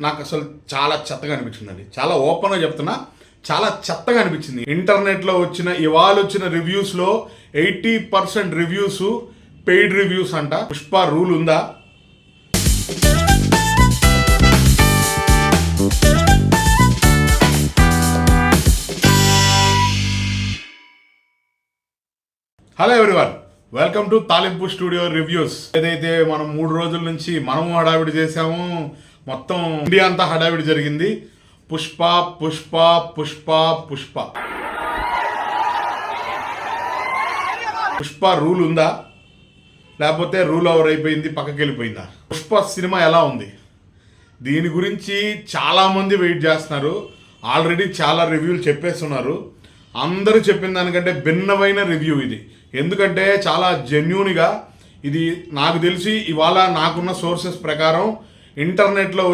నాకు అసలు చాలా చెత్తగా అనిపించిందండి. చాలా ఓపెన్గా చెప్తున్నా, చాలా చెత్తగా అనిపించింది. ఇంటర్నెట్లో ఇవాళ వచ్చిన రివ్యూస్లో 80% రివ్యూస్ పెయిడ్ రివ్యూస్ అంట. పుష్ప రూల్ ఉందా? హలో ఎవ్రీవన్, వెల్కమ్ టు తాలింపు స్టూడియో రివ్యూస్. ఏదైతే మనం 3 రోజుల నుంచి మనము హడావిడి చేసాము, మొత్తం ఇండియా అంతా హడావిడి జరిగింది. పుష్ప పుష్ప పుష్ప పుష్ప పుష్ప రూల్ ఉందా, లేకపోతే రూల్ ఓవర్ అయిపోయింది, పక్కకి వెళ్ళిపోయిందా? పుష్ప సినిమా ఎలా ఉంది, దీని గురించి చాలామంది వెయిట్ చేస్తున్నారు. ఆల్రెడీ చాలా రివ్యూలు చెప్పేస్తున్నారు. అందరూ చెప్పిన దానికంటే భిన్నమైన రివ్యూ ఇది. ఎందుకంటే చాలా జెన్యూన్గా, ఇది నాకు తెలిసి ఇవాళ నాకున్న సోర్సెస్ ప్రకారం ఇంటర్నెట్లో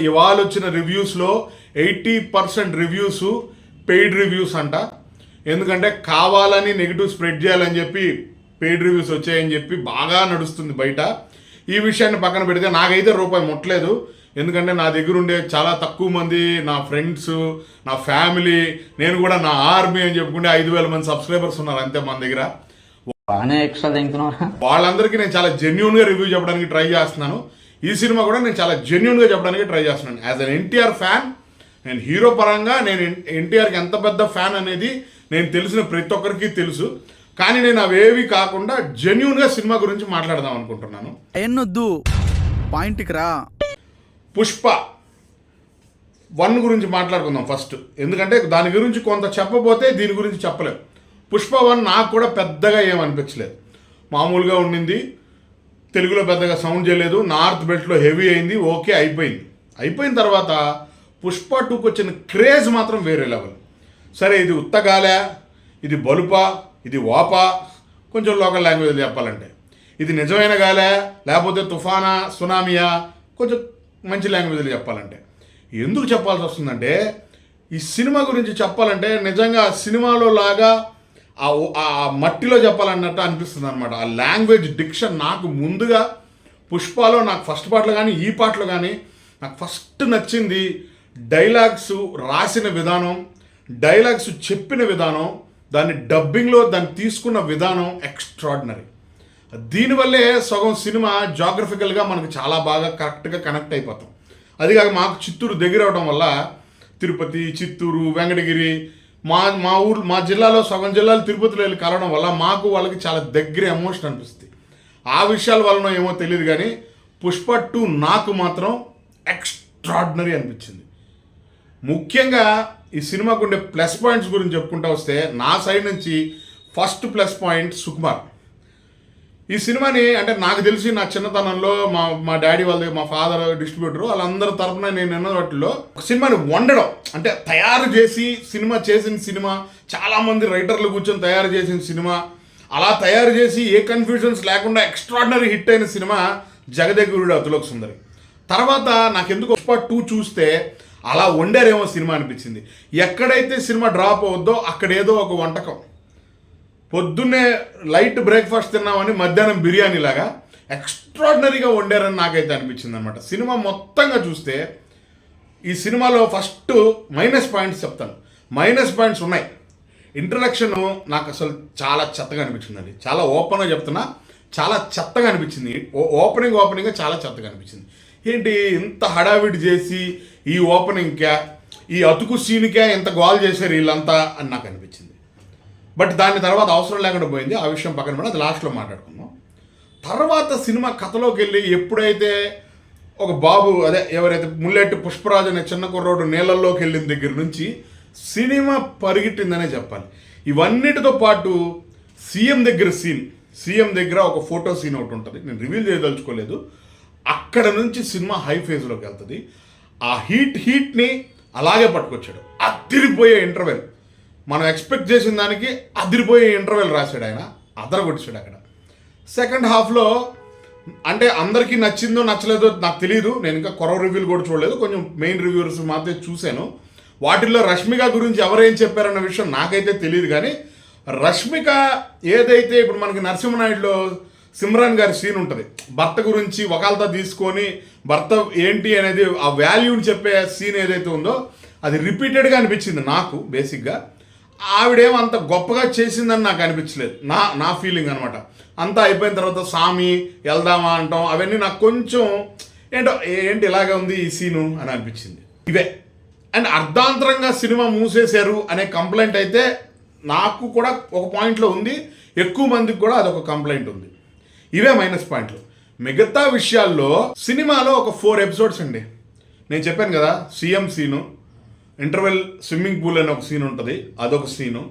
ఇవాళ వచ్చిన రివ్యూస్లో 80% రివ్యూస్ పెయిడ్ రివ్యూస్ అంట. ఎందుకంటే కావాలని నెగిటివ్ స్ప్రెడ్ చేయాలని చెప్పి పెయిడ్ రివ్యూస్ వచ్చాయని చెప్పి బాగా నడుస్తుంది బయట. ఈ విషయాన్ని పక్కన పెడితే నాకైతే రూపాయి ముట్టలేదు. ఎందుకంటే నా దగ్గర ఉండే చాలా తక్కువ మంది, నా ఫ్రెండ్స్, నా ఫ్యామిలీ, నేను కూడా నా ఆర్మీ అని చెప్పుకుంటే 5,000 మంది సబ్స్క్రైబర్స్ ఉన్నారు అంతే మన దగ్గర. వాళ్ళందరికీ నేను చాలా జెన్యూన్గా రివ్యూ చెప్పడానికి ట్రై చేస్తున్నాను. ఈ సినిమా కూడా నేను చాలా జెన్యూన్గా చెప్పడానికి ట్రై చేస్తున్నాను. యాజ్ అన్ ఎన్టీఆర్ ఫ్యాన్, నేను హీరో పరంగా నేను ఎన్టీఆర్కి ఎంత పెద్ద ఫ్యాన్ అనేది నేను తెలిసిన ప్రతి ఒక్కరికి తెలుసు. కానీ నేను అవేవి కాకుండా జెన్యూన్గా సినిమా గురించి మాట్లాడదాం అనుకుంటున్నాను. ఎన్నొద్దు, పాయింట్కి రా. పుష్ప 1 గురించి మాట్లాడుకుందాం ఫస్ట్. ఎందుకంటే దాని గురించి కొంత చెప్పబోతే దీని గురించి చెప్పలేం. పుష్ప 1 నాకు కూడా పెద్దగా ఏమనిపించలేదు, మామూలుగా ఉండింది. తెలుగులో పెద్దగా సౌండ్ చేయలేదు. నార్త్ బెల్ట్లో హెవీ అయింది, ఓకే, అయిపోయింది. అయిపోయిన తర్వాత పుష్ప 2కి వచ్చిన క్రేజ్ మాత్రం వేరే లెవెల్. సరే, ఇది ఉత్తగాలే, ఇది బలుపా, ఇది వాపా, కొంచెం లోకల్ లాంగ్వేజ్ చెప్పాలంటే ఇది నిజమైన గాలే, లేకపోతే తుఫానా, సునామియా, కొంచెం మంచి లాంగ్వేజ్లు చెప్పాలంటే. ఎందుకు చెప్పాల్సి వస్తుందంటే, ఈ సినిమా గురించి చెప్పాలంటే నిజంగా సినిమాలో లాగా ఆ మట్టిలో చెప్పాలన్నట్టు అనిపిస్తుంది అనమాట. ఆ లాంగ్వేజ్ డిక్షన్ నాకు ముందుగా పుష్పలో, నాకు ఫస్ట్ పాటలో కానీ ఈ పాటలో కానీ నాకు ఫస్ట్ నచ్చింది డైలాగ్స్ రాసిన విధానం, డైలాగ్స్ చెప్పిన విధానం, దాన్ని డబ్బింగ్లో దాన్ని తీసుకున్న విధానం ఎక్స్ట్రాడినరీ. దీనివల్లే సగం సినిమా జాగ్రఫికల్గా మనకు చాలా బాగా కరెక్ట్గా కనెక్ట్ అయిపోతాం. అది కాక మాకు చిత్తూరు దగ్గర అవడం వల్ల తిరుపతి, చిత్తూరు, వెంకటగిరి, మా జిల్లాలో సగం జిల్లాలు తిరుపతిలో వెళ్ళి కలవడం వల్ల మాకు వాళ్ళకి చాలా దగ్గర ఎమోషన్ అనిపిస్తుంది. ఆ విషయాల వలన ఏమో తెలియదు కానీ పుష్ప 2 నాకు మాత్రం ఎక్స్ట్రాడినరీ అనిపించింది. ముఖ్యంగా ఈ సినిమాకు ఉండే ప్లస్ పాయింట్స్ గురించి చెప్పుకుంటూ వస్తే నా సైడ్ నుంచి ఫస్ట్ ప్లస్ పాయింట్ సుకుమార్. ఈ సినిమాని అంటే నాకు తెలిసి నా చిన్నతనంలో మా డాడీ వాళ్ళ, మా ఫాదర్ డిస్ట్రిబ్యూటర్, వాళ్ళందరి తరఫున నేను ఎన్నో వాటిలో ఒక సినిమాని వండడం అంటే తయారు చేసి చేసిన సినిమా, చాలామంది రైటర్లు కూర్చొని తయారు చేసిన సినిమా, అలా తయారు చేసి ఏ కన్ఫ్యూజన్స్ లేకుండా ఎక్స్ట్రాడినరీ హిట్ అయిన సినిమా జగదేగురుడు అతిలోక సుందరి. తర్వాత నాకెందుకు పుష్ప 2 చూస్తే అలా వండారేమో సినిమా అనిపించింది. ఎక్కడైతే సినిమా డ్రాప్ అవుద్దో అక్కడేదో ఒక వంటకం, పొద్దున్నే లైట్ బ్రేక్ఫాస్ట్ తిన్నామని మధ్యాహ్నం బిర్యానీ లాగా ఎక్స్ట్రాడినరీగా వండారని నాకైతే అనిపించింది అనమాట. సినిమా మొత్తంగా చూస్తే ఈ సినిమాలో ఫస్ట్ మైనస్ పాయింట్స్ చెప్తాను. మైనస్ పాయింట్స్ ఉన్నాయి. ఇంట్రడక్షన్ నాకు అసలు చాలా చెత్తగా అనిపించిందండి. చాలా ఓపెన్గా చెప్తున్నా, చాలా చెత్తగా అనిపించింది. ఓపెనింగ్ చాలా చెత్తగా అనిపించింది. ఏంటి ఇంత హడావిడి చేసి ఈ ఓపెనింగ్కే, ఈ అతుకు సీన్కే ఇంత గోల్ చేశారు వీళ్ళంతా అని నాకు అనిపించింది. బట్ దాని తర్వాత అవసరం లేకుండా పోయింది. ఆ విషయం పక్కన పెట్టి అది లాస్ట్లో మాట్లాడుకుందాం. తర్వాత సినిమా కథలోకి వెళ్ళి ఎప్పుడైతే ఒక బాబు, ఎవరైతే ముల్లెట్టి పుష్పరాజు అనే చిన్న కుర్రోడు నీళ్ళల్లోకి వెళ్ళిన దగ్గర నుంచి సినిమా పరిగెట్టిందనే చెప్పాలి. ఇవన్నిటితో పాటు సీఎం దగ్గర ఒక ఫోటో సీన్ ఒకటి ఉంటుంది, నేను రివీల్ చేయదలుచుకోలేదు. అక్కడ నుంచి సినిమా హై ఫేజ్లోకి వెళ్తుంది. ఆ హీట్ని అలాగే పట్టుకొచ్చాడు. అదిరిపోయే ఇంటర్వెల్, మనం ఎక్స్పెక్ట్ చేసిన దానికి అదిరిపోయే ఇంటర్వెల్ రాశాడు ఆయన, అదరగొట్టాడు అక్కడ. సెకండ్ హాఫ్లో అంటే అందరికీ నచ్చిందో నచ్చలేదో నాకు తెలియదు, నేను ఇంకా కొరవ రివ్యూలు కూడా చూడలేదు, కొంచెం మెయిన్ రివ్యూర్స్ మాత్రమే చూశాను. వాటిల్లో రష్మిక గురించి ఎవరేం చెప్పారన్న విషయం నాకైతే తెలియదు. కానీ రష్మిక ఏదైతే ఇప్పుడు మనకి నరసింహనాయుడులో సిమ్రాన్ గారి సీన్ ఉంటుంది, భర్త గురించి వకాల్తా తీసుకొని భర్త ఏంటి అనేది ఆ వాల్యూని చెప్పే సీన్ ఏదైతే ఉందో అది రిపీటెడ్గా అనిపించింది నాకు. బేసిక్గా ఆవిడేం అంత గొప్పగా చేసిందని నాకు అనిపించలేదు, నా ఫీలింగ్ అనమాట. అంతా అయిపోయిన తర్వాత సామి వెళ్దామా అంటాం, అవన్నీ నాకు కొంచెం ఏంటి ఇలాగే ఉంది ఈ సీను అని అనిపించింది. ఇవే అండ్ అర్ధాంతరంగా సినిమా మూసేశారు అనే కంప్లైంట్ అయితే నాకు కూడా ఒక పాయింట్లో ఉంది, ఎక్కువ మందికి కూడా అదొక కంప్లైంట్ ఉంది. ఇవే మైనస్ పాయింట్లు. మిగతా విషయాల్లో సినిమాలో ఒక 4 ఎపిసోడ్స్ అండి. నేను చెప్పాను కదా, CM scene, interval swimming pool అనే ఒక సీన్ ఉంటుంది, అదొక సీను.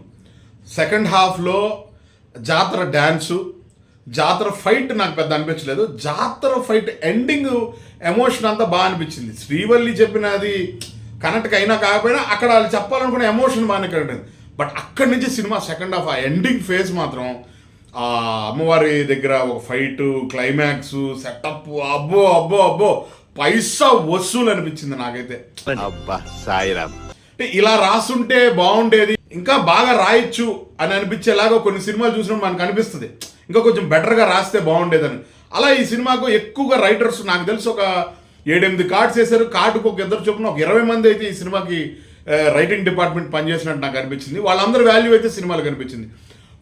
సెకండ్ హాఫ్లో జాతర డ్యాన్సు, జాతర ఫైట్ నాకు పెద్ద అనిపించలేదు. జాతర ఫైట్ ఎండింగ్ ఎమోషన్ అంతా బాగా అనిపించింది. శ్రీవల్లి చెప్పినది కనెక్ట్ అయినా కాకపోయినా అక్కడ వాళ్ళు చెప్పాలనుకున్న ఎమోషన్ బాగానే కనెక్ట్ అయింది. బట్ అక్కడి నుంచి సినిమా సెకండ్ హాఫ్ ఆ ఎండింగ్ ఫేజ్ మాత్రం ఆ అమ్మవారి దగ్గర ఒక ఫైటు, క్లైమాక్స్, సెటప్, అబ్బో అబ్బో అబ్బో పైసా వసూలు అనిపించింది నాకైతే. అబ్బా సాయిరామ్, అంటే ఇలా రాసుంటే బాగుండేది, ఇంకా బాగా రాయొచ్చు అని అనిపించేలాగా కొన్ని సినిమాలు చూసినప్పుడు మనకు అనిపిస్తుంది ఇంకా కొంచెం బెటర్గా రాస్తే బాగుండేదని. అలా ఈ సినిమాకు ఎక్కువగా రైటర్స్ నాకు తెలిసి ఒక 7-8 కార్డ్స్ వేశారు. కార్డుకు ఒక 2 చొప్పున ఒక 20 మంది అయితే ఈ సినిమాకి రైటింగ్ డిపార్ట్మెంట్ పనిచేసినట్టు నాకు అనిపించింది. వాళ్ళందరి వాల్యూ అయితే సినిమాలో కనిపించింది.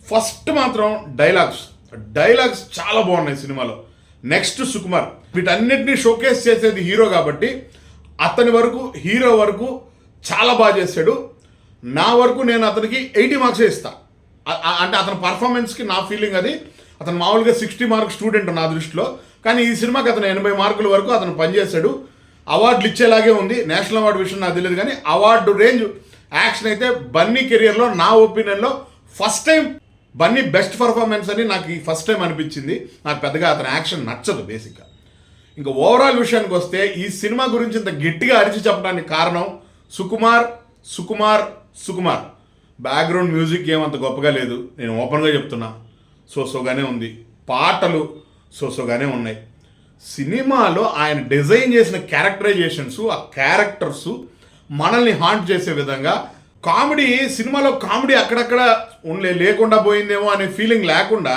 ఫస్ట్ మాత్రం డైలాగ్స్ చాలా బాగున్నాయి సినిమాలో. నెక్స్ట్ సుకుమార్, వీటన్నిటిని షోకేస్ చేసేది హీరో కాబట్టి అతని వరకు, హీరో వరకు చాలా బాగా చేశాడు. నా వరకు నేను అతనికి 80 మార్క్సే ఇస్తా. అంటే అతని పర్ఫార్మెన్స్కి నా ఫీలింగ్ అది. అతను మామూలుగా 60 మార్క్ స్టూడెంట్ నా దృష్టిలో, కానీ ఈ సినిమాకి అతను 80 మార్కుల వరకు అతను పనిచేశాడు. అవార్డులు ఇచ్చేలాగే ఉంది. నేషనల్ అవార్డు విషయం నాకు తెలియదు, కానీ అవార్డు రేంజ్ యాక్షన్ అయితే బన్నీ కెరియర్లో నా ఒపీనియన్లో first time Bunny best performance అని నాకు ఈ ఫస్ట్ టైం అనిపించింది. నాకు పెద్దగా అతని యాక్షన్ నచ్చదు బేసిక్గా. ఇంకా ఓవరాల్ విషయానికి వస్తే ఈ సినిమా గురించి ఇంత గట్టిగా అరిచి చెప్పడానికి కారణం సుకుమార్. బ్యాక్గ్రౌండ్ మ్యూజిక్ ఏమంత గొప్పగా లేదు, నేను ఓపెన్గా చెప్తున్నా. సోగానే ఉంది. పాటలు సోగానే ఉన్నాయి. సినిమాలో ఆయన డిజైన్ చేసిన క్యారెక్టరైజేషన్స్, ఆ క్యారెక్టర్స్ మనల్ని హాంట్ చేసే విధంగా, కామెడీ సినిమాలో కామెడీ అక్కడక్కడ లేకుండా పోయిందేమో అనే ఫీలింగ్ లేకుండా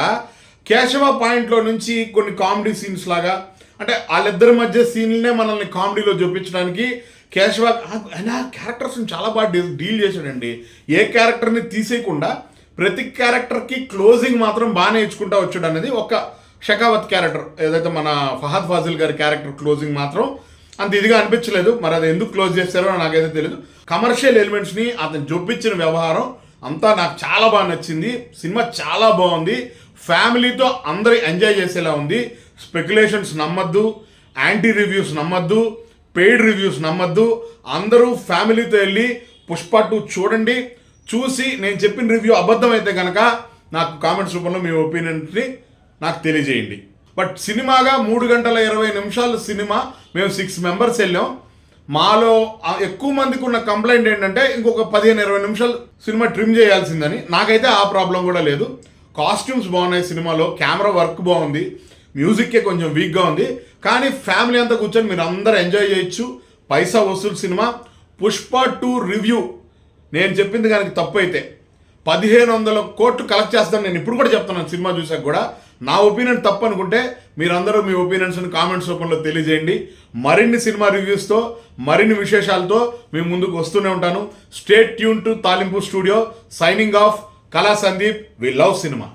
కేశవ పాయింట్లో నుంచి కొన్ని కామెడీ సీన్స్ లాగా, అంటే వాళ్ళిద్దరి మధ్య సీన్లనే మనల్ని కామెడీలో చూపించడానికి కేశవ ఆయన క్యారెక్టర్స్ని చాలా బాగా డీల్ చేశాడండి. ఏ క్యారెక్టర్ని తీసేయకుండా ప్రతి క్యారెక్టర్కి క్లోజింగ్ మాత్రం బాగానే ఇచ్చుకుంటా వచ్చాడు అనేది. ఒక షకావత్ క్యారెక్టర్ ఏదైతే మన ఫహద్ ఫాజిల్ గారి క్యారెక్టర్ క్లోజింగ్ మాత్రం అంత ఇదిగా అనిపించలేదు. మరి అది ఎందుకు క్లోజ్ చేశారో నాకైతే తెలియదు. కమర్షియల్ ఎలిమెంట్స్ని అతను చూపించిన వ్యవహారం అంతా నాకు చాలా బాగా నచ్చింది. సినిమా చాలా బాగుంది, ఫ్యామిలీతో అందరూ ఎంజాయ్ చేసేలా ఉంది. స్పెక్యులేషన్స్ నమ్మద్దు, యాంటీ రివ్యూస్ నమ్మద్దు, పెయిడ్ రివ్యూస్ నమ్మద్దు. అందరూ ఫ్యామిలీతో వెళ్ళి పుష్ప 2 చూడండి. చూసి నేను చెప్పిన రివ్యూ అబద్ధం అయితే కనుక నాకు కామెంట్స్ రూపంలో మీ ఒపీనియన్ని నాకు తెలియజేయండి. బట్ సినిమాగా 3 గంటల 20 నిమిషాల సినిమా, మేము 6 మెంబర్స్ వెళ్ళాం. మాలో ఎక్కువ మందికి ఉన్న కంప్లైంట్ ఏంటంటే ఇంకొక 15-20 నిమిషాలు సినిమా ట్రిమ్ చేయాల్సిందని. నాకైతే ఆ ప్రాబ్లం కూడా లేదు. కాస్ట్యూమ్స్ బాగున్నాయి సినిమాలో, కెమెరా వర్క్ బాగుంది, మ్యూజిక్కే కొంచెం వీక్గా ఉంది. కానీ ఫ్యామిలీ అంతా కూర్చొని మీరు అందరూ ఎంజాయ్ చేయొచ్చు. పైసా వసూలు సినిమా. పుష్ప 2 రివ్యూ నేను చెప్పింది కనుక తప్పు అయితే 1500 కోట్లు కలెక్ట్ చేస్తాను నేను ఇప్పుడు కూడా చెప్తున్నాను. సినిమా చూసాక కూడా నా ఒపీనియన్ తప్పు అనుకుంటే మీరందరూ మీ ఒపీనియన్స్ని కామెంట్స్ రూపంలో తెలియజేయండి. మరిన్ని సినిమా రివ్యూస్తో, మరిన్ని విశేషాలతో మీ ముందుకు వస్తూనే ఉంటాను. స్టే ట్యూన్ టు తాలింపు స్టూడియో. Signing off. కళా సందీప్. We love cinema.